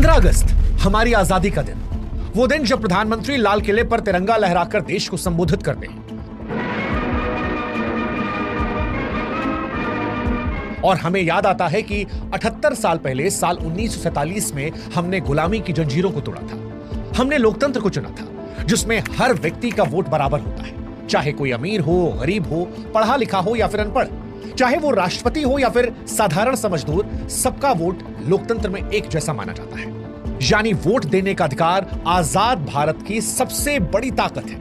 15 अगस्त हमारी आजादी का दिन, वो दिन जब प्रधानमंत्री लाल किले पर तिरंगा लहराकर देश को संबोधित करते हैं। और हमें याद आता है कि 78 साल पहले साल 1947 में हमने गुलामी की जंजीरों को तोड़ा था। हमने लोकतंत्र को चुना था जिसमें हर व्यक्ति का वोट बराबर होता है, चाहे कोई अमीर हो, गरीब हो, पढ़ा लिखा हो या फिर अनपढ़, चाहे वो राष्ट्रपति हो या फिर साधारण समझदूर, सबका वोट लोकतंत्र में एक जैसा माना जाता है। यानी वोट देने का अधिकार आजाद भारत की सबसे बड़ी ताकत है।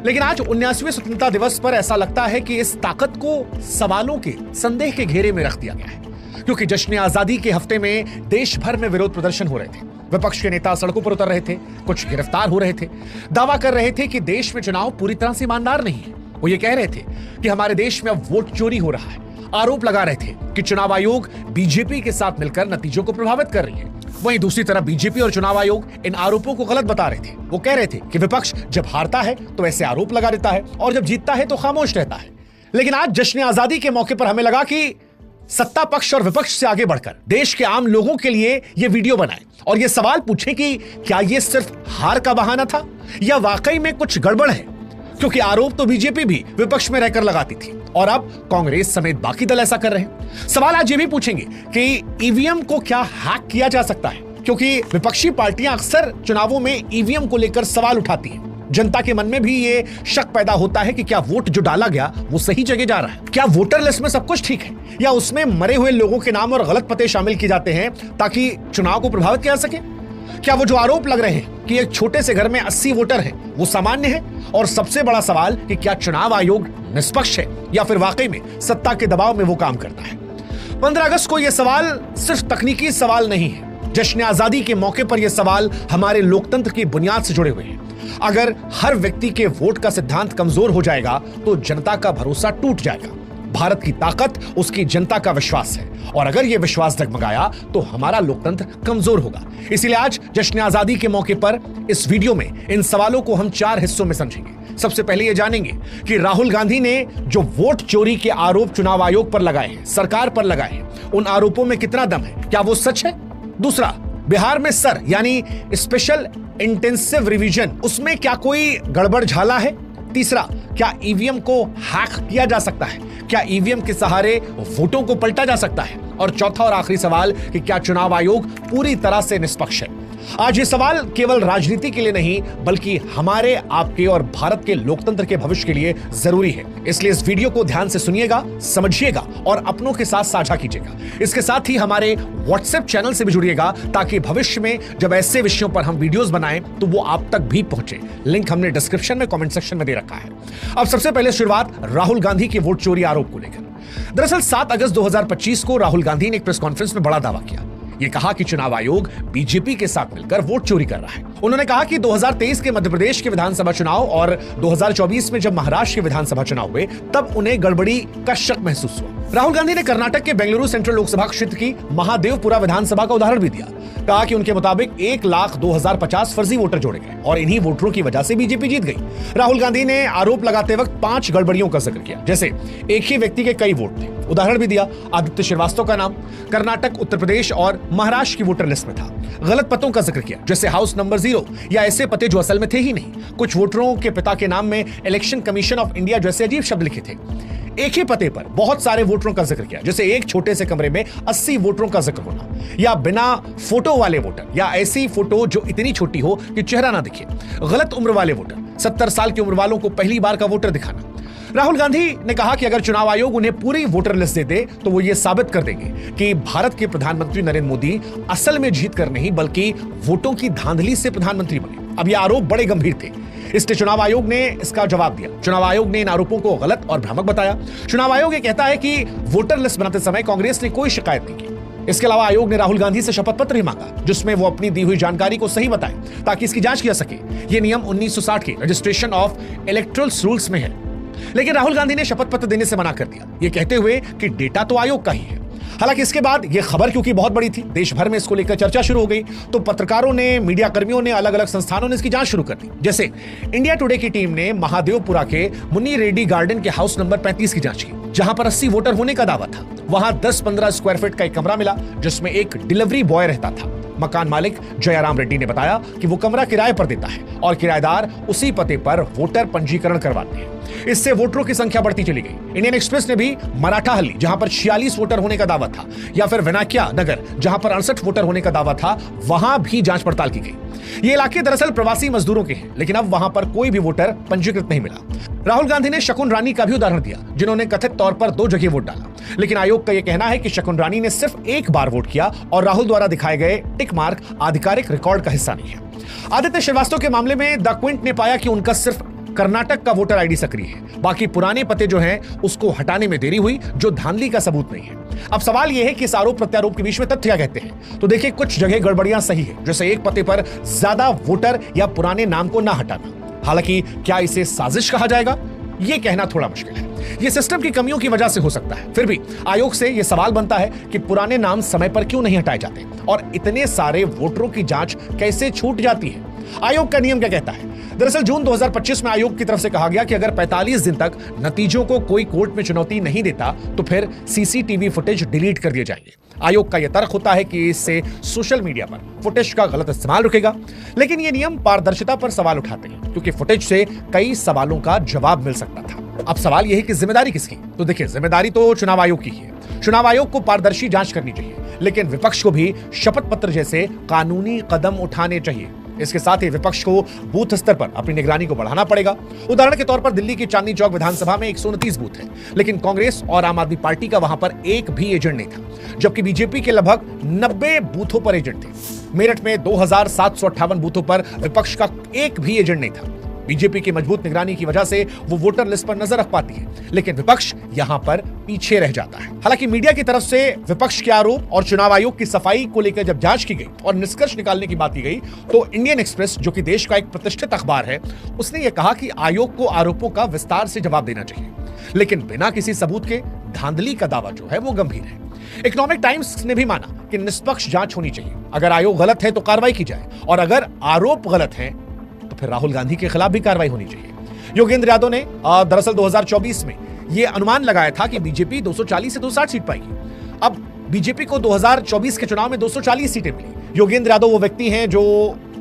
लेकिन आज 79वें स्वतंत्रता दिवस पर ऐसा लगता है कि इस ताकत को सवालों के, संदेह के घेरे में रख दिया गया है, क्योंकि जश्न आजादी के हफ्ते में देश भर में विरोध प्रदर्शन हो रहे थे। विपक्ष के नेता सड़कों पर उतर रहे थे, कुछ गिरफ्तार हो रहे थे, दावा कर रहे थे कि देश में चुनाव पूरी तरह से ईमानदार नहीं है। वो ये कह रहे थे कि हमारे देश में अब वोट चोरी हो रहा है। आरोप लगा रहे थे कि चुनाव आयोग बीजेपी के साथ मिलकर नतीजों को प्रभावित कर रही है। वहीं दूसरी तरफ बीजेपी और चुनाव आयोग इन आरोपों को गलत बता रहे थे। वो कह रहे थे कि विपक्ष जब हारता है तो ऐसे आरोप लगा देता है और जब जीतता है तो खामोश रहता है। लेकिन आज जश्न आजादी के मौके पर हमें लगा कि सत्ता पक्ष और विपक्ष से आगे बढ़कर देश के आम लोगों के लिए ये वीडियो बनाएं और ये सवाल पूछें कि क्या ये सिर्फ हार का बहाना था या वाकई में कुछ गड़बड़ है, क्योंकि आरोप तो बीजेपी भी विपक्ष में रहकर लगाती थी और अब कांग्रेस समेत बाकी दल ऐसा कर रहे हैं। सवाल आज ये भी पूछेंगे कि ईवीएम को क्या हैक किया जा सकता है, क्योंकि विपक्षी पार्टियां अक्सर चुनावों में ईवीएम को लेकर सवाल उठाती हैं। जनता के मन में भी ये शक पैदा होता है कि क्या वोट जो डाला गया वो सही जगह जा रहा है, क्या वोटर लिस्ट में सब कुछ ठीक है, या उसमें मरे हुए लोगों के नाम और गलत पते शामिल किए जाते हैं ताकि चुनाव को प्रभावित किया जा सके। क्या वो जो आरोप लग रहे हैं कि एक छोटे से घर में 80 वोटर हैं वो सामान्य है, और सबसे बड़ा सवाल कि क्या चुनाव आयोग निष्पक्ष है या फिर वाकई में सत्ता के दबाव में वो काम करता है। 15 अगस्त को यह सवाल सिर्फ तकनीकी सवाल नहीं है। जश्न आजादी के मौके पर यह सवाल हमारे लोकतंत्र की बुनियाद से जुड़े हुए हैं। अगर हर व्यक्ति के वोट का सिद्धांत कमजोर हो जाएगा तो जनता का भरोसा टूट जाएगा। भारत की ताकत उसकी जनता का विश्वास है, और अगर यह विश्वास डगमगाया तो हमारा लोकतंत्र कमजोर होगा। इसीलिए आज जश्न आजादी के मौके पर इस वीडियो में इन सवालों को हम 4 हिस्सों में समझेंगे। सबसे पहले यह जानेंगे कि राहुल गांधी ने जो वोट चोरी के आरोप चुनाव आयोग पर लगाए हैं, सरकार पर लगाए हैं, उन आरोपों में कितना दम है, क्या वो सच है। दूसरा, बिहार में सर यानी स्पेशल इंटेंसिव रिवीजन, उसमें क्या कोई गड़बड़ झाला है। तीसरा, क्या ईवीएम को हैक किया जा सकता है, क्या ईवीएम के सहारे वोटों को पलटा जा सकता है। और चौथा और आखिरी सवाल कि क्या चुनाव आयोग पूरी तरह से निष्पक्ष है। आज ये सवाल केवल राजनीति के लिए नहीं बल्कि हमारे, आपके और भारत के लोकतंत्र के भविष्य के लिए जरूरी है। इसलिए इस वीडियो को ध्यान से सुनिएगा, समझिएगा और अपनों के साथ साझा कीजिएगा। इसके साथ ही हमारे व्हाट्सएप चैनल से भी जुड़िएगा ताकि भविष्य में जब ऐसे विषयों पर हम वीडियोस बनाएं तो वो आप तक भी पहुंचे। लिंक हमने डिस्क्रिप्शन में, कमेंट सेक्शन में दे रखा है। अब सबसे पहले शुरुआत राहुल गांधी के वोट चोरी आरोप को लेकर। दरअसल 7 अगस्त 2025 को राहुल गांधी ने एक प्रेस कॉन्फ्रेंस में बड़ा दावा किया। ये कहा कि चुनाव आयोग बीजेपी के साथ मिलकर वोट चोरी कर रहा है। उन्होंने कहा कि 2023 के मध्य प्रदेश के विधानसभा चुनाव और 2024 में जब महाराष्ट्र के विधानसभा चुनाव हुए तब उन्हें गड़बड़ी का शक महसूस हुआ। राहुल गांधी ने कर्नाटक के बेंगलुरु सेंट्रल लोकसभा क्षेत्र की महादेवपुरा विधानसभा का उदाहरण भी दिया। कहा कि उनके मुताबिक 1,02,050 फर्जी वोटर जोड़े गए और इन्हीं वोटरों की वजह से बीजेपी जीत गई। राहुल गांधी ने आरोप लगाते वक्त 5 गड़बड़ियों का जिक्र किया, जैसे एक ही व्यक्ति के कई वोट थे। उदाहरण भी दिया, आदित्य श्रीवास्तव का नाम कर्नाटक, उत्तर प्रदेश और महाराष्ट्र की वोटर लिस्ट में था। गलत पतों का जिक्र किया, जैसे हाउस नंबर 0 या ऐसे पते जो असल में थे ही नहीं। कुछ वोटरों के पिता के नाम में इलेक्शन कमीशन ऑफ इंडिया जैसे अजीब शब्द लिखे थे। एक ही पते पर बहुत सारे वोटरों का जिक्र किया, जैसे एक छोटे से कमरे में 80 वोटरों का जिक्र होना, या बिना फोटो वाले वोटर, या ऐसी फोटो जो इतनी छोटी हो कि चेहरा ना दिखे। गलत उम्र वाले वोटर, 70 साल की उम्र वालों को पहली बार का वोटर दिखाना। राहुल गांधी ने कहा कि अगर चुनाव आयोग उन्हें पूरी वोटर लिस्ट दे दे तो वो ये साबित कर देंगे कि भारत के प्रधानमंत्री नरेंद्र मोदी असल में जीत कर नहीं बल्कि वोटों की धांधली से प्रधानमंत्री बने। अब ये आरोप बड़े गंभीर थे, इसलिए चुनाव आयोग ने इसका जवाब दिया। चुनाव आयोग ने इन आरोपों को गलत और भ्रामक बताया। चुनाव आयोग ये कहता है कि वोटर लिस्ट बनाते समय कांग्रेस ने कोई शिकायत नहीं की। इसके अलावा आयोग ने राहुल गांधी से शपथ पत्र भी मांगा जिसमें वो अपनी दी हुई जानकारी को सही बताएं ताकि इसकी जांच की जा सके। ये नियम 1960 के रजिस्ट्रेशन ऑफ इलेक्टोरल रूल्स में है। लेकिन राहुल गांधी ने शपथ पत्र देने से मना कर दिया, ये कहते हुए कि डेटा तो आयोग का ही है। हालांकि इसके बाद यह खबर क्योंकि बहुत बड़ी थी, देश भर में इसको लेकर चर्चा शुरू हो गई, तो पत्रकारों ने, मीडिया कर्मियों ने, अलग अलग संस्थानों ने इसकी जांच शुरू कर दी। जैसे इंडिया टुडे की टीम ने महादेवपुरा के मुन्नी रेड्डी गार्डन के हाउस नंबर 35 की जांच की, जहां पर 80 वोटर होने का दावा था। वहां 10-15 स्क्वायर फीट का एक कमरा मिला जिसमें एक डिलीवरी बॉय रहता था। मकान मालिक जयाराम रेड्डी ने बताया कि वो कमरा किराए पर देता है और किराएदार उसी पते पर वोटर पंजीकरण करवाते हैं। इससे वोटरों की संख्या बढ़ती चली गई। इंडियन एक्सप्रेस ने भी मराठाहल्ली, जहां पर 46 वोटर होने का दावा था, या फिर विनायक नगर, जहां पर 68 वोटर होने का दावा था, वहां भी जांच पड़ताल की गई। ये इलाके दरअसल प्रवासी मजदूरों के हैं, लेकिन अब वहां पर कोई भी वोटर पंजीकृत नहीं मिला। राहुल गांधी ने शकुन रानी का भी उदाहरण दिया, जिन्होंने कथित तौर पर 2 जगह वोट डाला, लेकिन आयोग का यह कहना है कि शकुन रानी ने सिर्फ 1 बार वोट किया और राहुल द्वारा दिखाए गए टिक मार्क आधिकारिक रिकॉर्ड का हिस्सा नहीं है। आदित्य श्रीवास्तव के मामले में द क्विंट ने पाया कि उनका सिर्फ कर्नाटक का वोटर आईडी सक्रिय है, बाकी पुराने पते जो हैं उसको हटाने में देरी हुई, जो धांधली का सबूत नहीं है। अब सवाल यह है कि इस आरोप प्रत्यारोप के बीच में तथ्य क्या कहते हैं। तो देखिए, कुछ जगह गड़बड़ियां सही है, जैसे एक पते पर ज्यादा वोटर या पुराने नाम को ना हटाना। हालांकि क्या इसे साजिश कहा जाएगा, यह कहना थोड़ा मुश्किल है। यह सिस्टम की कमियों की वजह से हो सकता है। फिर भी आयोग से यह सवाल बनता है कि पुराने नाम समय पर क्यों नहीं हटाए जाते और इतने सारे वोटरों की जांच कैसे छूट जाती है। आयोग का नियम क्या कहता है? दरअसल जून 2025 में आयोग की तरफ से कहा गया कि अगर 45 दिन तक नतीजों को कोई कोर्ट में चुनौती नहीं देता तो फिर सीसीटीवी फुटेज डिलीट कर दिए जाएंगे। आयोग का यह तर्क होता है कि इससे सोशल मीडिया पर फुटेज का गलत इस्तेमाल रुकेगा, लेकिन ये नियम पारदर्शिता पर सवाल उठाते हैं, क्योंकि फुटेज से कई सवालों का जवाब मिल सकता था। अब सवाल यह है कि जिम्मेदारी किसकी? तो देखिए, जिम्मेदारी तो चुनाव आयोग की है। चुनाव आयोग को पारदर्शी जांच करनी चाहिए, लेकिन विपक्ष को भी शपथ पत्र जैसे कानूनी कदम उठाने चाहिए। इसके साथ ही विपक्ष को बूथ स्तर पर अपनी निगरानी को बढ़ाना पड़ेगा। उदाहरण के तौर पर दिल्ली की चांदनी चौक विधानसभा में 129 बूथ है, लेकिन कांग्रेस और आम आदमी पार्टी का वहां पर एक भी एजेंट नहीं था, जबकि बीजेपी के लगभग 90 बूथों पर एजेंट थे। मेरठ में 2758 बूथों पर विपक्ष का एक भी एजेंट नहीं था। बीजेपी की मजबूत निगरानी की वजह से वो वोटर लिस्ट पर नजर रख पाती है, लेकिन विपक्ष यहां पर पीछे रह जाता है। हालांकि मीडिया की तरफ से विपक्ष के आरोप और चुनाव आयोग की सफाई को लेकर जब जांच की गई और निष्कर्ष निकालने की बात की गई, तो इंडियन एक्सप्रेस, जो कि देश का एक प्रतिष्ठित अखबार है, उसने यह कहा कि आयोग को आरोपों का विस्तार से जवाब देना चाहिए, लेकिन बिना किसी सबूत के धांधली का दावा जो है वो गंभीर है। इकोनॉमिक टाइम्स ने भी माना कि निष्पक्ष जांच होनी चाहिए। अगर आयोग गलत है तो कार्रवाई की जाए, और अगर आरोप गलत है तो फिर राहुल गांधी के खिलाफ भी कार्रवाई होनी चाहिए। योगेंद्र यादव ने दरअसल 2024 में यह अनुमान लगाया था कि बीजेपी 240 से 260 सीट पाएगी। अब बीजेपी को 2024 के चुनाव में 240 सीटें मिली। योगेंद्र यादव वो व्यक्ति हैं जो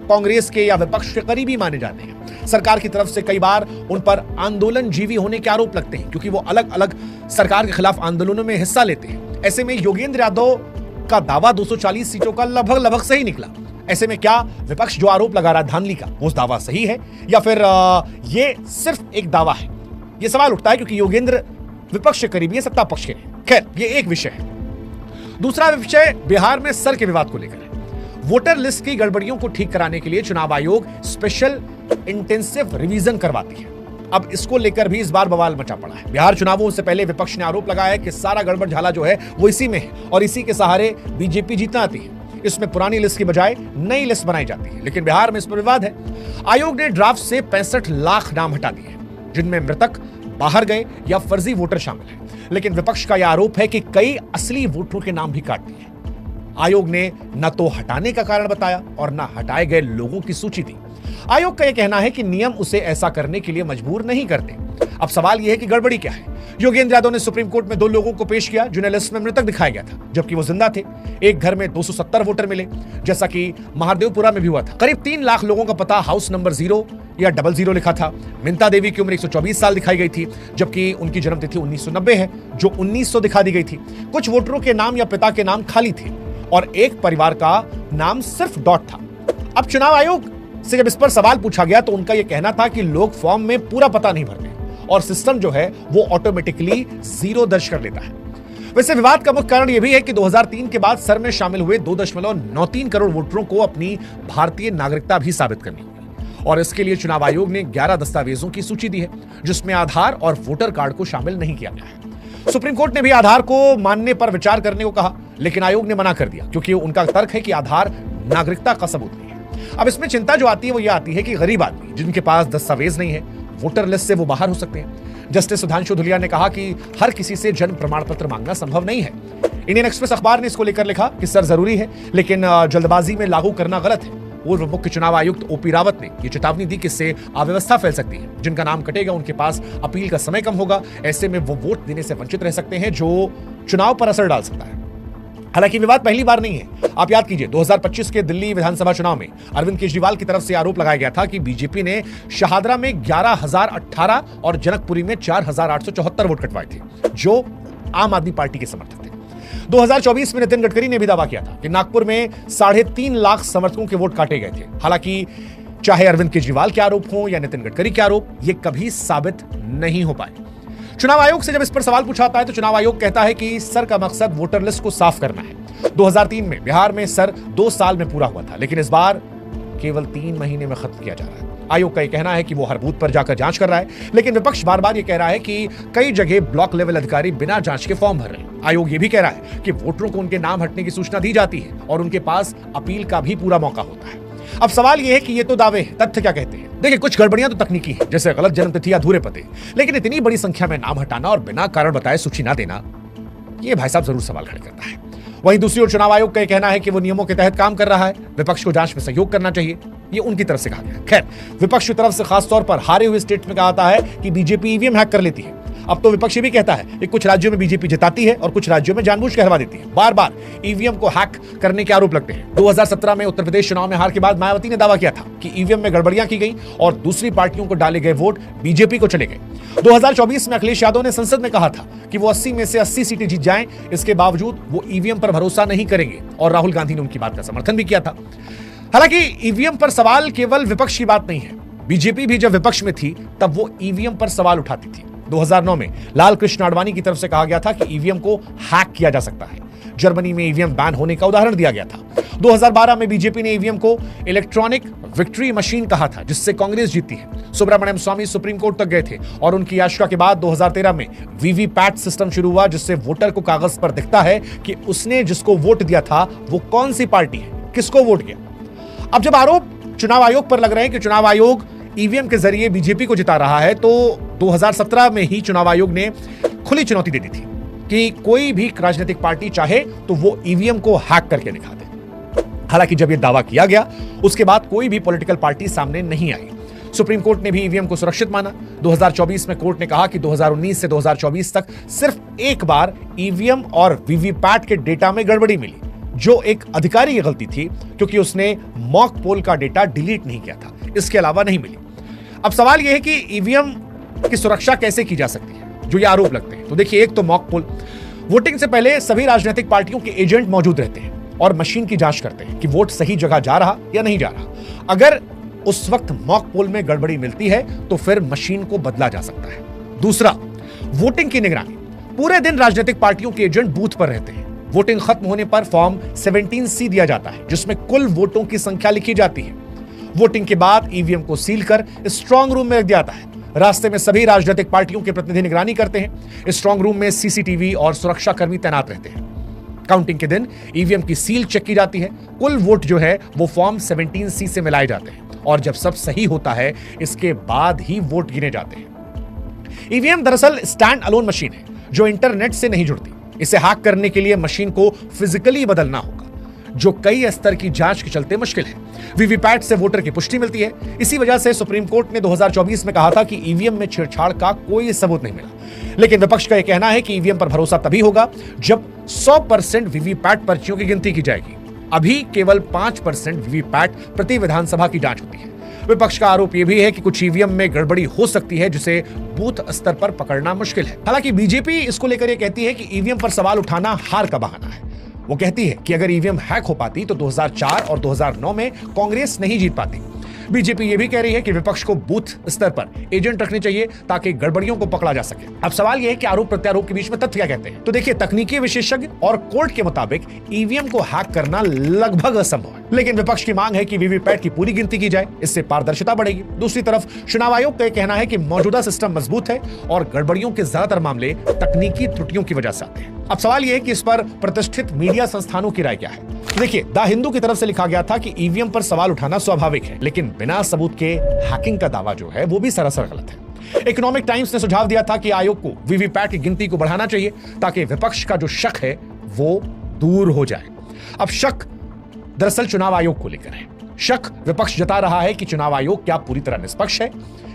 कांग्रेस के या विपक्ष के करीबी माने जाते हैं। सरकार की तरफ से कई बार उन पर आंदोलन जीवी होने के आरोप लगते हैं, क्योंकि वो अलग अलग सरकार के खिलाफ आंदोलनों में हिस्सा लेते हैं। ऐसे में योगेंद्र यादव का दावा 240 सीटों का लगभग सही निकला। ऐसे में क्या विपक्ष जो आरोप लगा रहा है धांधली का, वो दावा सही है या फिर ये सिर्फ एक दावा है? ये सवाल उठता है क्योंकि योगेंद्र विपक्ष के करीबी है, सत्ता पक्ष के नहीं। खैर, ये एक विषय है। दूसरा विषय बिहार में सर के विवाद को लेकर है। वोटर लिस्ट की गड़बड़ियों को ठीक कराने के लिए चुनाव आयोग स्पेशल इंटेंसिव रिवीजन करवाती है। अब इसको लेकर भी इस बार बवाल मचा पड़ा है। बिहार चुनावों से पहले विपक्ष ने आरोप लगाया कि सारा गड़बड़ झाला जो है वो इसी में है और इसी के सहारे बीजेपी जीतना आती है। इसमें पुरानी लिस्ट की बजाय नई लिस्ट बनाई जाती है, लेकिन बिहार में इस पर विवाद है। आयोग ने ड्राफ्ट से 65 लाख नाम हटा दिए, जिनमें मृतक, बाहर गए या फर्जी वोटर शामिल हैं। लेकिन विपक्ष का यह आरोप है कि कई असली वोटरों के नाम भी काट दिए। आयोग ने न तो हटाने का कारण बताया और न हटाए गए लोगों की सूची दी। आयोग का यह कहना है कि नियम उसे ऐसा करने के लिए मजबूर नहीं करते। अब सवाल यह है कि गड़बड़ी क्या है। योगेंद्र यादव ने सुप्रीम कोर्ट में 2 लोगों को पेश किया जिन्हें लिस्ट में मृतक दिखाया गया था, जबकि वो जिंदा थे। एक घर में 270 वोटर मिले, जैसा कि महादेवपुरा में भी हुआ था। करीब 3 लाख लोगों का पता हाउस नंबर 0 या 00 लिखा था। मिंता देवी की उम्र 124 साल दिखाई गई थी, जबकि उनकी जन्म तिथि 1990 है, जो 1900 दिखा दी गई थी। कुछ वोटरों के नाम या पिता के नाम खाली थे और एक परिवार का नाम सिर्फ डॉट था। अब चुनाव आयोग से जब इस पर सवाल पूछा गया तो उनका यह कहना था कि लोग फॉर्म में पूरा पता नहीं भरते और सिस्टम जो है वो ऑटोमेटिकली 0 दर्ज कर लेता है। वैसे विवाद का मुख्य कारण यह भी है कि 2003 के बाद सर में शामिल हुए 2.93 करोड़ वोटरों को अपनी भारतीय नागरिकता भी साबित करनी होगी, और इसके लिए चुनाव आयोग ने 11 दस्तावेजों की सूची दी है, जिसमें आधार और वोटर कार्ड को शामिल नहीं किया गया है। सुप्रीम कोर्ट ने भी आधार को मानने पर विचार करने को कहा, लेकिन आयोग ने मना कर दिया, क्योंकि उनका तर्क है कि आधार नागरिकता का सबूत नहीं है। अब इसमें चिंता जो आती है वो ये आती है कि गरीब आदमी जिनके पास दस्तावेज नहीं है, वोटर लिस्ट से वो बाहर हो सकते हैं। जस्टिस सुधांशु धुलिया ने कहा कि हर किसी से जन्म प्रमाण पत्र मांगना संभव नहीं है। इंडियन एक्सप्रेस अखबार ने इसको लेकर लिखा कि सर जरूरी है, लेकिन जल्दबाजी में लागू करना गलत है। पूर्व मुख्य चुनाव आयुक्त ओपी रावत ने यह चेतावनी दी कि इससे अव्यवस्था फैल सकती है। जिनका नाम कटेगा उनके पास अपील का समय कम होगा, ऐसे में वो वोट देने से वंचित रह सकते हैं, जो चुनाव पर असर डाल सकता है। हालांकि विवाद पहली बार नहीं है। आप याद कीजिए 2025 के दिल्ली विधानसभा चुनाव में अरविंद केजरीवाल की तरफ से आरोप लगाया गया था कि बीजेपी ने शहादरा में 11,018 और जनकपुरी में 4,874 वोट कटवाए थे, जो आम आदमी पार्टी के समर्थक थे। 2024 में नितिन गडकरी ने भी दावा किया था कि नागपुर में 3.5 लाख समर्थकों के वोट काटे गए थे। हालांकि चाहे अरविंद केजरीवाल के आरोप हो या नितिन गडकरी के आरोप, ये कभी साबित नहीं हो पाए। चुनाव आयोग से जब इस पर सवाल पूछा जाता है तो चुनाव आयोग कहता है कि सर का मकसद वोटर लिस्ट को साफ करना है। 2003 में बिहार में सर 2 साल में पूरा हुआ था, लेकिन इस बार केवल 3 महीने में खत्म किया जा रहा है। आयोग का यह कहना है कि वो हर बूथ पर जाकर जांच कर रहा है, लेकिन विपक्ष बार बार ये कह रहा है कि कई जगह ब्लॉक लेवल अधिकारी बिना जांच के फॉर्म भर रहे हैं। आयोग ये भी कह रहा है कि वोटरों को उनके नाम हटने की सूचना दी जाती है और उनके पास अपील का भी पूरा मौका होता है। अब सवाल यह है कि ये तो दावे हैं, तथ्य क्या कहते हैं? देखिए, कुछ गड़बड़ियां तो तकनीकी है, जैसे गलत जन्मतिथि या अधूरे पते, लेकिन इतनी बड़ी संख्या में नाम हटाना और बिना कारण बताए सूची ना देना, ये भाई साहब जरूर सवाल खड़े करता है। वहीं दूसरी ओर चुनाव आयोग का यह कहना है कि वो नियमों के तहत काम कर रहा है, विपक्ष को जांच में सहयोग करना चाहिए, ये उनकी तरफ से कहा गया। खैर, विपक्ष की तरफ से खासतौर पर हारे हुए स्टेट में कहा जाता है कि बीजेपी ईवीएम हैक कर लेती है। अब तो विपक्ष भी कहता है कि कुछ राज्यों में बीजेपी जिताती है और कुछ राज्यों में जानबूझ के हरवा देती है। बार बार ईवीएम को हैक करने के आरोप लगते हैं। 2017 में उत्तर प्रदेश चुनाव में हार के बाद मायावती ने दावा किया था कि ईवीएम में गड़बड़ियां की गई और दूसरी पार्टियों को डाले गए वोट बीजेपी को चले गए। 2024 में अखिलेश यादव ने संसद में कहा था कि वो 80 में से 80 सीटें जीत जाएं, इसके बावजूद वो ईवीएम पर भरोसा नहीं करेंगे, और राहुल गांधी ने उनकी बात का समर्थन भी किया था। हालांकि ईवीएम पर सवाल केवल विपक्ष की बात नहीं है। बीजेपी भी जब विपक्ष में थी तब वो ईवीएम पर सवाल उठाती थी। 2009 में लाल कृष्ण आडवाणी की तरफ से कहा गया था कि ईवीएम को हैक किया जा सकता है। जर्मनी में ईवीएम बैन होने का उदाहरण दिया गया था। 2012 में बीजेपी ने ईवीएम को इलेक्ट्रॉनिक विक्ट्री मशीन कहा था, जिससे कांग्रेस जीती है। सुब्रमण्यम स्वामी सुप्रीम कोर्ट तक गए थे और उनकी याचिका के बाद 2013 में वीवीपैट सिस्टम शुरू हुआ, जिससे वोटर को कागज पर दिखता है कि उसने जिसको वोट दिया था वो कौन सी पार्टी है, किसको वोट किया। अब जब आरोप चुनाव आयोग पर लग रहे हैं कि चुनाव आयोग ईवीएम के जरिए बीजेपी को जिता रहा है, तो 2017 में ही चुनाव आयोग ने खुली चुनौती दे दी थी कि कोई भी राजनीतिक पार्टी चाहे तो वो ईवीएम को हैक करके दिखा दे। हालांकि जब यह दावा किया गया उसके बाद कोई भी पॉलिटिकल पार्टी सामने नहीं आई। सुप्रीम कोर्ट ने भी ईवीएम को सुरक्षित माना। 2024 में कोर्ट ने कहा कि 2019 से 2024 तक सिर्फ एक बार ईवीएम और वीवीपैट के डेटा में गड़बड़ी मिली, जो एक अधिकारी की गलती थी क्योंकि उसने मॉक पोल का डेटा डिलीट नहीं किया था, इसके अलावा नहीं मिली। अब सवाल यह है कि ईवीएम की सुरक्षा कैसे की जा सकती है, जो ये आरोप लगते हैं। तो देखिए, एक तो मॉक पोल। वोटिंग से पहले सभी राजनीतिक पार्टियों के एजेंट मौजूद रहते हैं और मशीन की जांच करते हैं कि वोट सही जगह जा रहा या नहीं जा रहा। अगर उस वक्त मॉक पोल में गड़बड़ी मिलती है तो फिर मशीन को बदला जा सकता है। दूसरा, वोटिंग की निगरानी। पूरे दिन राजनीतिक पार्टियों के एजेंट बूथ पर रहते हैं। वोटिंग खत्म होने पर फॉर्म 17C दिया जाता है, जिसमें कुल वोटों की संख्या लिखी जाती है। वोटिंग के बाद ईवीएम को सील कर स्ट्रांग रूम में रख दिया जाता है। रास्ते में सभी राजनीतिक पार्टियों के प्रतिनिधि निगरानी करते हैं। स्ट्रांग रूम में सीसीटीवी और सुरक्षा कर्मी तैनात रहते हैं। काउंटिंग के दिन ईवीएम की सील चेक की जाती है। कुल वोट जो है वो फॉर्म 17C से मिलाए जाते हैं और जब सब सही होता है इसके बाद ही वोट गिने जाते हैं। ईवीएम दरअसल स्टैंड अलोन मशीन है जो इंटरनेट से नहीं जुड़ती। इसे हैक करने के लिए मशीन को फिजिकली बदलना होगा, जो कई स्तर की जांच के चलते मुश्किल है। वीवीपैट से वोटर की पुष्टि मिलती है। इसी वजह से सुप्रीम कोर्ट ने 2024 में कहा था कि ईवीएम में छेड़छाड़ का कोई सबूत नहीं मिला। लेकिन विपक्ष का यह कहना है कि ईवीएम पर भरोसा तभी होगा जब 100% वीवीपैट पर्चियों की गिनती की जाएगी। अभी केवल 5% वीवीपैट प्रति विधानसभा की जांच होती है। विपक्ष का आरोप यह भी है कि कुछ ईवीएम में गड़बड़ी हो सकती है, जिसे बूथ स्तर पर पकड़ना मुश्किल है। हालांकि बीजेपी इसको लेकर यह कहती है कि ईवीएम पर सवाल उठाना हार का बहाना है। वो कहती है कि अगर ईवीएम हैक हो पाती तो 2004 और 2009 में कांग्रेस नहीं जीत पाती। बीजेपी ये भी कह रही है कि विपक्ष को बूथ स्तर पर एजेंट रखने चाहिए ताकि गड़बड़ियों को पकड़ा जा सके। अब सवाल यह है कि आरोप प्रत्यारोप के बीच में तथ्य क्या कहते हैं। तो देखिए, तकनीकी विशेषज्ञ और कोर्ट के मुताबिक ईवीएम को हैक करना लगभग असंभव है, लेकिन विपक्ष की मांग है कि वीवीपैट की पूरी गिनती की जाए, इससे पारदर्शिता बढ़ेगी। दूसरी तरफ चुनाव आयोग का कहना है कि मौजूदा सिस्टम मजबूत है और गड़बड़ियों के ज्यादातर मामले तकनीकी त्रुटियों की वजह से आते हैं। अब सवाल यह है कि इस पर प्रतिष्ठित मीडिया संस्थानों की राय क्या है। देखिए, द हिंदू की तरफ से लिखा गया था कि ईवीएम पर सवाल उठाना स्वाभाविक है, लेकिन बिना सबूत के हैकिंग का दावा जो है वो भी सरासर गलत है। इकोनॉमिक टाइम्स ने सुझाव दिया था कि आयोग को वीवीपैट की गिनती को बढ़ाना चाहिए ताकि विपक्ष का जो शक है वो दूर हो जाए। अब शक दरअसल चुनाव आयोग को लेकर है। शक विपक्ष जता रहा है कि चुनाव आयोग क्या पूरी तरह निष्पक्ष है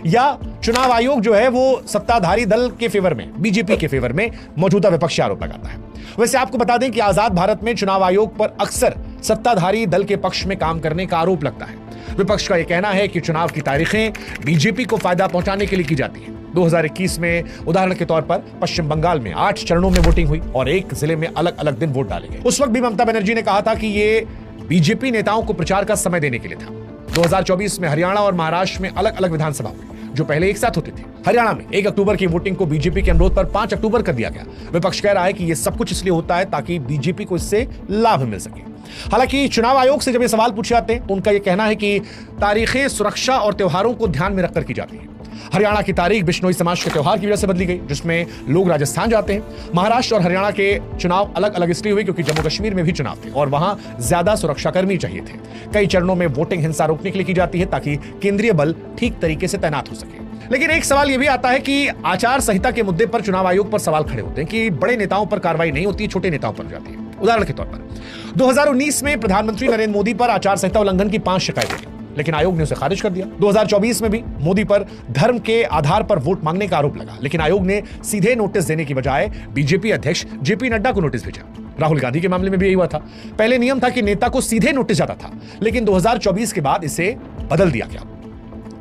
या चुनाव आयोग जो है वो सत्ताधारी दल के फेवर में, बीजेपी के फेवर में मौजूदा विपक्षी आरोप लगाता है। वैसे आपको बता दें कि आजाद भारत में चुनाव आयोग पर अक्सर सत्ताधारी दल के पक्ष में काम करने का आरोप लगता है। विपक्ष का यह कहना है कि चुनाव की तारीखें बीजेपी को फायदा पहुंचाने के लिए की जाती है। 2021 में उदाहरण के तौर पर पश्चिम बंगाल में 8 चरणों में वोटिंग हुई और एक जिले में अलग अलग दिन वोट डाले गए। उस वक्त भी ममता बनर्जी ने कहा था कि ये बीजेपी नेताओं को प्रचार का समय देने के लिए था। 2024 में हरियाणा और महाराष्ट्र में अलग अलग विधानसभा हुई जो पहले एक साथ होते थे। हरियाणा में 1 अक्टूबर की वोटिंग को बीजेपी के अनुरोध पर 5 अक्टूबर कर दिया गया। विपक्ष कह रहा है कि यह सब कुछ इसलिए होता है ताकि बीजेपी को इससे लाभ मिल सके। हालांकि चुनाव आयोग से जब ये सवाल पूछे जाते हैं तो उनका यह कहना है कि तारीखें सुरक्षा और त्योहारों को ध्यान में रखकर की जाती है। हरियाणा की तारीख बिश्नोई समाज के त्योहार की वजह से बदली गई, जिसमें लोग राजस्थान जाते हैं। महाराष्ट्र और हरियाणा के चुनाव अलग अलग इसलिए हुए क्योंकि जम्मू कश्मीर में भी चुनाव थे और वहां ज्यादा सुरक्षाकर्मी चाहिए थे। कई चरणों में वोटिंग हिंसा रोकने के लिए की जाती है ताकि केंद्रीय बल ठीक तरीके से तैनात हो सके। लेकिन एक सवाल यह भी आता है कि आचार संहिता के मुद्दे पर चुनाव आयोग पर सवाल खड़े होते हैं कि बड़े नेताओं पर कार्रवाई नहीं होती, छोटे नेताओं पर जाती है। उदाहरण के तौर पर 2019 में प्रधानमंत्री नरेंद्र मोदी पर आचार संहिता उल्लंघन की 5 शिकायतें थी, लेकिन आयोग ने उसे खारिज कर दिया। 2024 में भी मोदी पर धर्म के आधार पर वोट मांगने का आरोप लगा, लेकिन आयोग ने सीधे नोटिस देने की बजाय बीजेपी अध्यक्ष जेपी नड्डा को नोटिस भेजा। राहुल गांधी के मामले में भी यही हुआ था। पहले नियम था कि नेता को सीधे नोटिस जाता था, लेकिन 2024 के बाद इसे बदल दिया गया।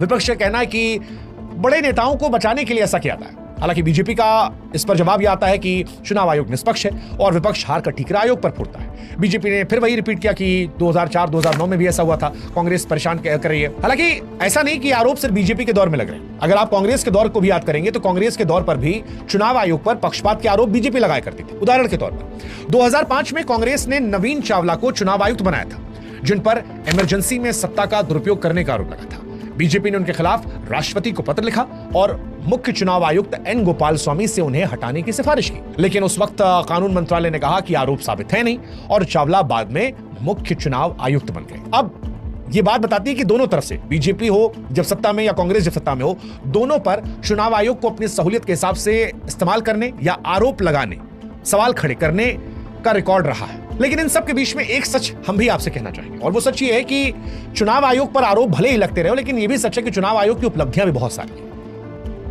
विपक्ष का कहना है कि बड़े नेताओं को बचाने के लिए ऐसा किया जाता है। हालांकि बीजेपी का इस पर जवाब यह आता है कि चुनाव आयोग निष्पक्ष है और विपक्ष हार का ठीकरा आयोग पर फोड़ता है। बीजेपी ने फिर वही रिपीट किया कि 2004-2009 में भी ऐसा हुआ था, कांग्रेस परेशान कर रही है। हालांकि ऐसा नहीं कि आरोप सिर्फ बीजेपी के दौर में लग रहे हैं। अगर आप कांग्रेस के दौर को भी याद करेंगे तो कांग्रेस के दौर पर भी चुनाव आयोग पर पक्षपात के आरोप बीजेपी लगाया करती थी। उदाहरण के तौर पर 2005 में कांग्रेस ने नवीन चावला को चुनाव आयुक्त बनाया था, जिन पर इमरजेंसी में सत्ता का दुरुपयोग करने का आरोप लगा था। बीजेपी ने उनके खिलाफ राष्ट्रपति को पत्र लिखा और मुख्य चुनाव आयुक्त एन गोपाल स्वामी से उन्हें हटाने की सिफारिश की, लेकिन उस वक्त कानून मंत्रालय ने कहा कि आरोप साबित है नहीं और चावला बाद में मुख्य चुनाव आयुक्त बन गए। अब ये बात बताती है कि दोनों तरफ से, बीजेपी हो जब सत्ता में या कांग्रेस जब सत्ता में हो, दोनों पर चुनाव आयोग को अपनी सहूलियत के हिसाब से इस्तेमाल करने या आरोप लगाने, सवाल खड़े करने का रिकॉर्ड रहा है। लेकिन इन सब के बीच में एक सच हम भी आपसे कहना चाहेंगे और वो सच ये है कि चुनाव आयोग पर आरोप भले ही लगते रहे, लेकिन ये भी सच है कि चुनाव आयोग की उपलब्धियां भी बहुत सारी हैं।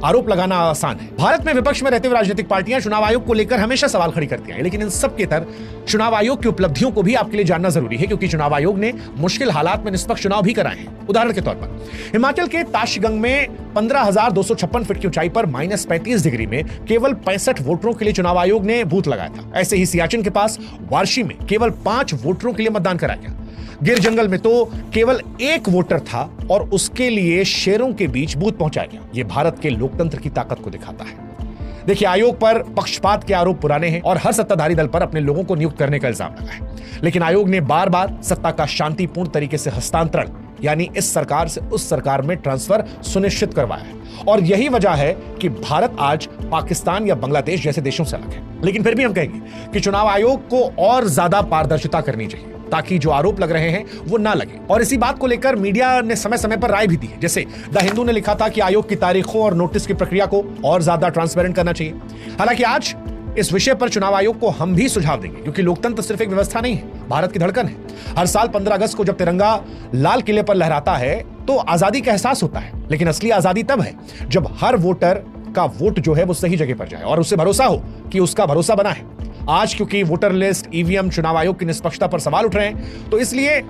आरोप लगाना आसान है। भारत में विपक्ष में रहते हुए राजनीतिक पार्टियां चुनाव आयोग को लेकर हमेशा सवाल खड़ी करती हैं, लेकिन इन सब के तर चुनाव आयोग की उपलब्धियों को भी आपके लिए जानना जरूरी है, क्योंकि चुनाव आयोग ने मुश्किल हालात में निष्पक्ष चुनाव भी कराए हैं। उदाहरण के तौर पर हिमाचल के ताशगंग में 15,256 फीट की ऊंचाई पर -35 डिग्री में केवल 65 वोटरों के लिए चुनाव आयोग ने बूथ लगाया था। ऐसे ही सियाचिन के पास वारशी में केवल 5 वोटरों के लिए मतदान कराया गया। गिर जंगल में तो केवल 1 वोटर था और उसके लिए शेरों के बीच बूथ पहुंचाया गया। यह भारत के लोकतंत्र की ताकत को दिखाता है। देखिए, आयोग पर पक्षपात के आरोप पुराने हैं और हर सत्ताधारी दल पर अपने लोगों को नियुक्त करने का इल्जाम लगा है, लेकिन आयोग ने बार बार सत्ता का शांतिपूर्ण तरीके से हस्तांतरण, यानी इस सरकार से उस सरकार में ट्रांसफर सुनिश्चित करवाया है। और यही वजह है कि भारत आज पाकिस्तान या बांग्लादेश जैसे देशों से अलग है। लेकिन फिर भी हम कहेंगे कि चुनाव आयोग को और ज्यादा पारदर्शिता करनी चाहिए ताकि जो आरोप लग रहे हैं वो ना लगे। और इसी बात को लेकर मीडिया ने समय समय पर राय भी दी है। जैसे द हिंदू ने लिखा था कि आयोग की तारीखों और नोटिस की प्रक्रिया को और ज्यादा ट्रांसपेरेंट करना चाहिए। हालांकि आज इस विषय पर चुनाव आयोग को हम भी सुझाव देंगे, क्योंकि लोकतंत्र सिर्फ एक व्यवस्था नहीं है, भारत की धड़कन है। हर साल 15 अगस्त को जब तिरंगा लाल किले पर लहराता है तो आजादी का एहसास होता है, लेकिन असली आजादी तब है जब हर वोटर का वोट जो है वो सही जगह पर जाए और उसे भरोसा हो कि उसका भरोसा बना है। आज क्योंकि वोटर लिस्ट, ईवीएम, चुनाव आयोग की निष्पक्षता पर सवाल उठ रहे हैं, तो इसलिए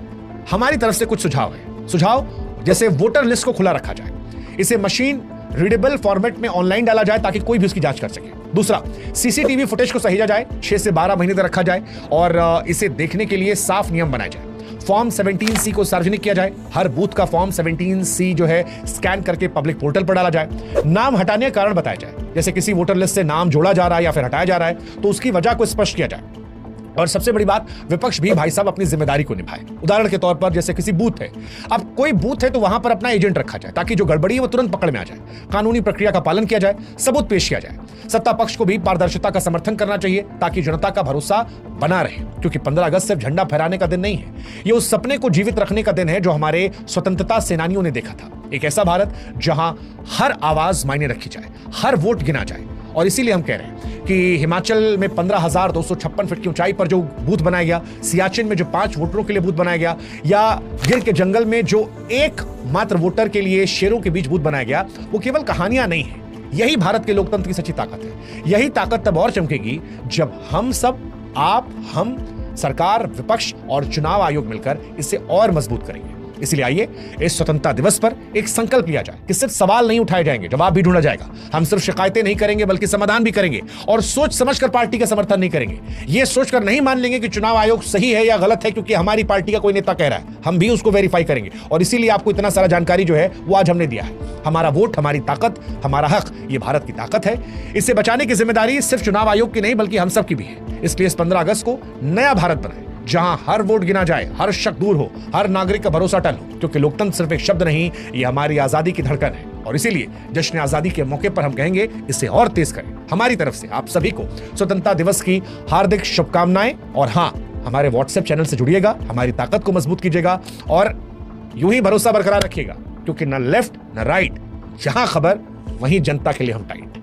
हमारी तरफ से कुछ सुझाव है। सुझाव जैसे वोटर लिस्ट को खुला रखा जाए, इसे मशीन रीडेबल फॉर्मेट में ऑनलाइन डाला जाए ताकि कोई भी उसकी जांच कर सके। दूसरा, सीसीटीवी फुटेज को सहेजा जाए, 6 से 12 महीने तक रखा जाए और इसे देखने के लिए साफ नियम बनाए जाए। फॉर्म 17C को सार्वजनिक किया जाए। हर बूथ का फॉर्म 17C जो है स्कैन करके पब्लिक पोर्टल पर डाला जाए। नाम हटाने का कारण बताया जाए, जैसे किसी वोटर लिस्ट से नाम जोड़ा जा रहा है या फिर हटाया जा रहा है तो उसकी वजह को स्पष्ट किया जाए। और सबसे बड़ी बात, विपक्ष भी भाई साहब अपनी जिम्मेदारी को निभाए। उदाहरण के तौर पर जैसे किसी बूथ है, अब कोई बूथ है तो वहां पर अपना एजेंट रखा जाए ताकि जो गड़बड़ी है वो तुरंत पकड़ में आ जाए। कानूनी प्रक्रिया का पालन किया जाए, सबूत पेश किया जाए। सत्ता पक्ष को भी पारदर्शिता का समर्थन करना चाहिए ताकि जनता का भरोसा बना रहे, क्योंकि 15 अगस्त सिर्फ झंडा फहराने का दिन नहीं है, ये उस सपने को जीवित रखने का दिन है जो हमारे स्वतंत्रता सेनानियों ने देखा था। एक ऐसा भारत जहां हर आवाज मायने रखी जाए, हर वोट गिना जाए, और इसीलिए हम कह रहे हैं कि हिमाचल में 15,256 फीट की ऊंचाई पर जो बूथ बनाया गया, सियाचिन में जो 5 वोटरों के लिए बूथ बनाया गया, या गिर के जंगल में जो एक मात्र वोटर के लिए शेरों के बीच बूथ बनाया गया, वो केवल कहानियां नहीं है। यही भारत के लोकतंत्र की सच्ची ताकत है। यही ताकत तब और चमकेगी जब हम सब, आप, हम, सरकार, विपक्ष और चुनाव आयोग मिलकर इसे और मजबूत करेंगे। इसलिए आइए इस स्वतंत्रता दिवस पर एक संकल्प लिया जाए कि सिर्फ सवाल नहीं उठाए जाएंगे, जवाब भी ढूंढा जाएगा। हम सिर्फ शिकायतें नहीं करेंगे बल्कि समाधान भी करेंगे, और सोच समझकर पार्टी का समर्थन नहीं करेंगे। यह सोचकर नहीं मान लेंगे कि चुनाव आयोग सही है या गलत है क्योंकि हमारी पार्टी का कोई नेता कह रहा है। हम भी उसको वेरीफाई करेंगे, और इसीलिए आपको इतना सारा जानकारी जो है वो आज हमने दिया है। हमारा वोट, हमारी ताकत, हमारा हक, ये भारत की ताकत है। इसे बचाने की जिम्मेदारी सिर्फ चुनाव आयोग की नहीं बल्कि हम सब की भी है। इसलिए इस 15 अगस्त को नया भारत बनाए, जहां हर वोट गिना जाए, हर शक दूर हो, हर नागरिक का भरोसा टल हो, क्योंकि लोकतंत्र सिर्फ एक शब्द नहीं, ये हमारी आजादी की धड़कन है। और इसीलिए जश्न आजादी के मौके पर हम कहेंगे, इसे और तेज करें। हमारी तरफ से आप सभी को स्वतंत्रता दिवस की हार्दिक शुभकामनाएं। और हां, हमारे व्हाट्सएप चैनल से जुड़िएगा, हमारी ताकत को मजबूत कीजिएगा और यूं ही भरोसा बरकरार रखिएगा, क्योंकि न लेफ्ट न राइट, जहां खबर वहीं जनता के लिए हम टाइट।